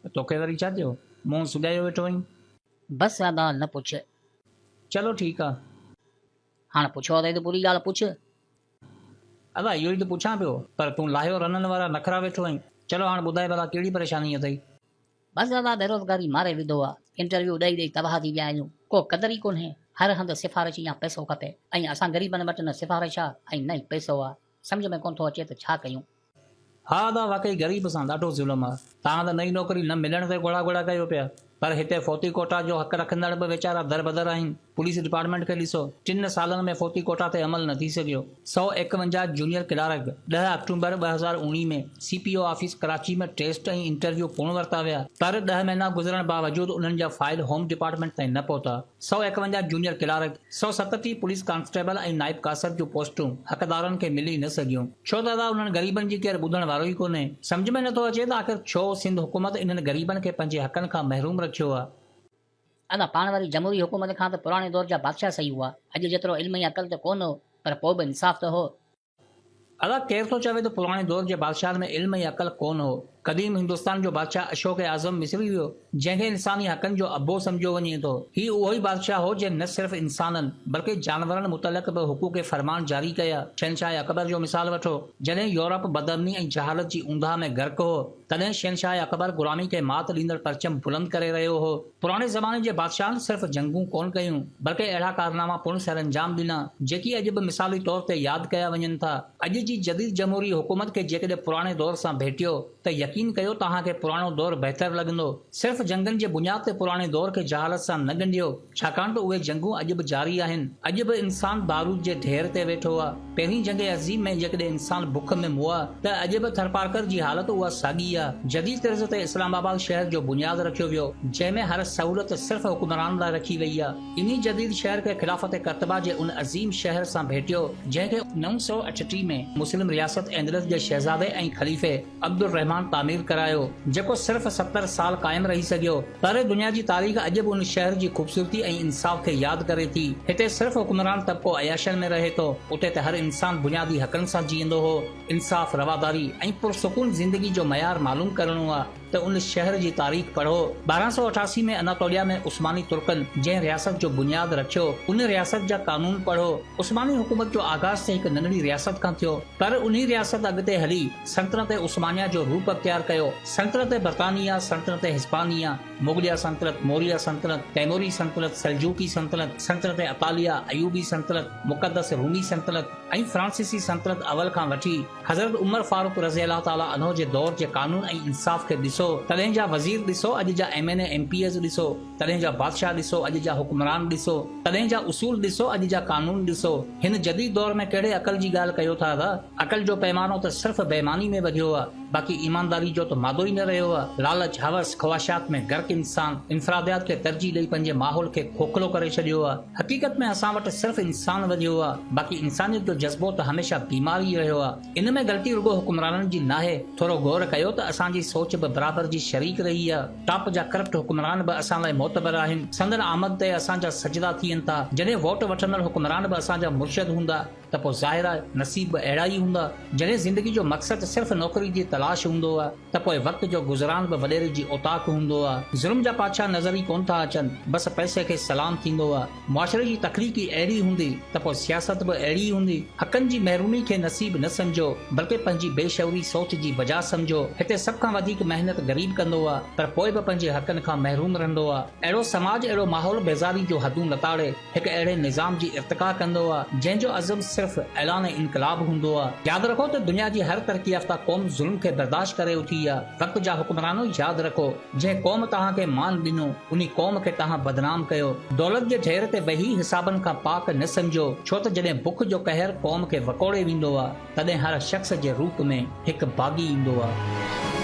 तोखे वरी छा थियो? मुंहुं सुॼायो वेठो आहीं। बस दादा न पुछ। चलो ठीकु आहे। हाणे पुछो अथई त पूरी ॻाल्हि पुछ। अदा इहो ई त पुछां पियो, पर तूं लाहियो रननि वारा नखरा वेठो आहीं। चलो हाणे ॿुधाए भला कहिड़ी परेशानी अथई? बस दादा बेरोज़गारी मारे विधो आहे। इंटरव्यू ॾेई ॾेई तबाह थी विया आहियूं। को क़दर ई कोन्हे। हर हंधि सिफ़ारिश या पैसो खपे ऐं असां ग़रीबनि वटि न सिफ़ारिश आहे ऐं न ई पैसो आहे। सम्झ में कोन थो अचे त छा कयूं। हा अदा वाकई ग़रीब सां ॾाढो ज़ुल्म आहे। तव्हां त नई नौकिरी न मिलण ते ॻोड़ा ॻोड़ा कयो पिया, पर हिते फोती कोटा जो हक़ रखंदड़ बि वीचारा दर बदर आहिनि। पुलिस डिपार्टमेंट खे ॾिसो, 3 सालनि में फोती कोटा ते अमल न थी सघियो। 151 जूनियर क्लार्क 10 अक्टूबर 2019 में CPO ऑफिस कराची में टेस्ट ऐं इंटरव्यू पूर्ण वरिता विया, पर 10 महीना गुज़रण बावजूदि उन्हनि जा फाइल होम डिपार्टमेंट ताईं न पहुता। 151 जूनियर क्लार्क, 137 पुलिस कांस्टेबल ऐं नाइब कासर जूं पोस्टूं हक़दारनि खे मिली न सघियूं। छो दादा उन्हनि ग़रीबनि जी केरु ॿुधण वारो ई कोन्हे। सम्झ में नथो अचे त आख़िर छो सिंध हुकूमत इन्हनि ग़रीबनि खे पंहिंजे हक़नि खां महरूम रखियो आहे। अदा पाण वारी जमहूरी हुकूमत खां त पुराणे दौर जा बादशाह सही हुआ। अॼु जेतिरो इल्म ऐं अकल त कोन हो, पर पोइ बि इंसाफ़ त हो। अदा केरु थो चवे त पुराणे दौर जे बादशाहनि में इल्म ऐं अकल कोन हो? क़दीम हिंदुस्तान जो बादशाह अशोक आज़म मिस्री वियो, जंहिंखे इंसानी हक़नि जो अबो सम्झो वञे थो। ही उहो ई बादशाह हो जंहिं न सिर्फ़ इंसाननि बल्कि जानवरनि मुतलक़ बि हुकूक फ़रमान जारी कया। शहनशाह अकबर जो मिसाल वठो, जॾहिं यूरोप बदअमनी ऐं जहालत जी ऊंधा में गर्क हो, तॾहिं शहनशाह अकबर ग़ुलामी खे मात ॾींदड़ परचम बुलंद करे रहियो हो। पुराणे ज़माने जे बादशाहनि सिर्फ़ जंगूं कोन कयूं, बल्कि अहिड़ा कारनामा पुर्ण सरअंजाम ॾिना जेकी अॼु बि मिसाली तौर ते यादि कया वञनि था। अॼु जी जदीद जमहूरी हुकूमत खे जेकॾहिं पुराणे दौर सां भेटियो त यकीन कयो तव्हांखे पुराणो दौर बहितर लॻंदो। सिर्फ़ जंगनि जे बुनियाद ते पुराणे दौर खे जहालत सां न ॻंढियो, छाकाणि त उहे जंगूं अॼु बि जारी आहिनि। अॼु बि इंसान बारूद जे ढेर ते वेठो आहे। पहिरीं जंग अज़ीम में जेकॾहिं इंसान बुख में मुआ त अॼु बि थरपारकर जी हालत उहा साॻी आहे। जदीद तर्ज़ ते इस्लामाबाद शहर जो बुनियाद रखियो वियो, जंहिंमें हर सहूलियत सिर्फ़ हुक्मरान लाइ रखी वई आहे। इन्ही जदीद शहर खे खिलाफ़त कर्तबा जे उन अज़ीम शहर सां भेटियो जंहिंखे 938 में मुस्लिम रियासत एंदलस जे शहज़ादे ऐं ख़लीफ़े अब्दुल रहमान तामीर करायो, जेको सिर्फ़ 70 साल क़ाइम रही सघियो। पर दुनिया जी तारीख़ अॼु बि उन शहर जी ख़ूबसूरती ऐं इंसाफ़ खे यादि करे थी। हिते सिर्फ़ हुक्मरान तबिको अयाशनि में रहे थो, उते त हर इंसान बुनियादी हक़नि सां जीअंदो हो। इंसाफ़, रवादारी ऐं पुरसुकून ज़िंदगी जो मयार मालूम करणो आहे त उन शहर जी तारीख़ पढ़ो। 1288 में अनातोलिया में उस्मानी तुर्कनि जंहिं रियासत जो बुनियाद रखियो, उन रियासत जा कानून पढ़ो। उस्मानी हुकूमत जो आगाज़ त हिकु नंढड़ी रियासत खां थियो, पर उन रियासत अॻिते हली सल्तनत उस्मानिया जो रूप अख्तियार कयो। सल्तनत बरतानिया, सल्तनत हिस्पानिया, मुगलिया सल्तनत, मौर्य सल्तनत, तैमूरी सल्तनत, सल्जूकी सल्तनत, सल्तनत अतालिया, अयूबी सल्तनत, मुक़द्दस रूमी सल्तनत ऐं फ्रांसीसी सल्तनत अवल खां वठी हज़रत उमर फारूक रज़ी अल्लाह ताला अन्हो जे दौर जे कानून ऐं इंसाफ़ खे ॾिसो। तॾहिं जा वज़ीर ॾिसो, अॼु जा MNA MPs ॾिसो। तॾहिं जा बादशाह ॾिसो, अॼु जा हुक्मरान ॾिसो। तॾहिं जा उसूल ॾिसो, अॼु जा कानून ॾिसो। हिन जदीद दौर में कहिड़े अकल जी ॻाल्हि कयो था? अकल जो पैमानो त सिर्फ़ बेईमानी में वधियो आहे, बाक़ी ईमानदारी जो त मादो ई न रहियो आहे। लालच, हवस, ख़्वाहिशात में गर्क इंसान इनफरादियात खे तरजीह ॾेई पंहिंजे माहौल खे खोखलो करे छॾियो आहे। हक़ीक़त में असां वटि सिर्फ़ इंसान वधियो आहे, बाक़ी इंसानियत जो जज़्बो त हमेशह बीमार ई रहियो आहे। इन में ग़लती रुगो हुक्मराननि जी नाहे। थोरो गौर कयो त असांजी सोच बि बराबर जी शरीक रही आहे। टॉप जा करप्ट हुक्मरान बि असां लाइ मोतबर आहिनि। संदन आमद ते असांजा सजदा थियनि था। जॾहिं वोट वठंदड़ हुक्मरान बि असांजा मुर्शद हूंदा त पोइ ज़ाहिर आहे नसीब बि अहिड़ा ई हूंदा। जॾहिं ज़िंदगी जो मक़सदु सिर्फ़ नौकरी जी तलाश हूंदो आहे त पोइ वक़्त जो गुज़रान बि वॾेरे जी औताक हूंदो आहे। ज़ुल्म जा पातशाह नज़र ई कोन था अचनि, बसि पैसे खे सलाम थींदो आहे। मुआशरे जी तख़लीक़ी अहिड़ी हूंदी त पोइ सियासत बि अहिड़ी हूंदी। हक़नि जी महरूमी खे नसीब न सम्झो, बल्कि पंहिंजी बेशऊरी सोच जी वजह सम्झो। हिते सभ खां वधीक महिनत ग़रीब कंदो आहे, पर पोइ बि पंहिंजे हक़नि खां महरूम रहंदो आहे। अहिड़ो समाज, अहिड़ो माहौल बेज़ारी जो हदूं लताड़े हिकु अहिड़े निज़ाम जी इर्तिका कंदो आहे जंहिंजो अज़म सिर्फ़ ऐलान इनकलाब हूंदो आहे। यादि रखो त दुनिया जी हर तरक्की याफ़्ता क़ौम ज़ुल्म खे बर्दाश्त करे उथी आहे। वक़्त जा हुक्मरानो यादि रखो, जंहिं क़ौम तव्हांखे मान ॾिनो, उन क़ौम खे तव्हां बदनाम कयो। दौलत जे ढेर ते वेही हिसाबनि खां पाक न सम्झो, छो त जॾहिं बुख जो कहर क़ौम खे वकोड़े वेंदो आहे, तॾहिं हर शख़्स जे रूप में हिकु बाग़ी ईंदो आहे।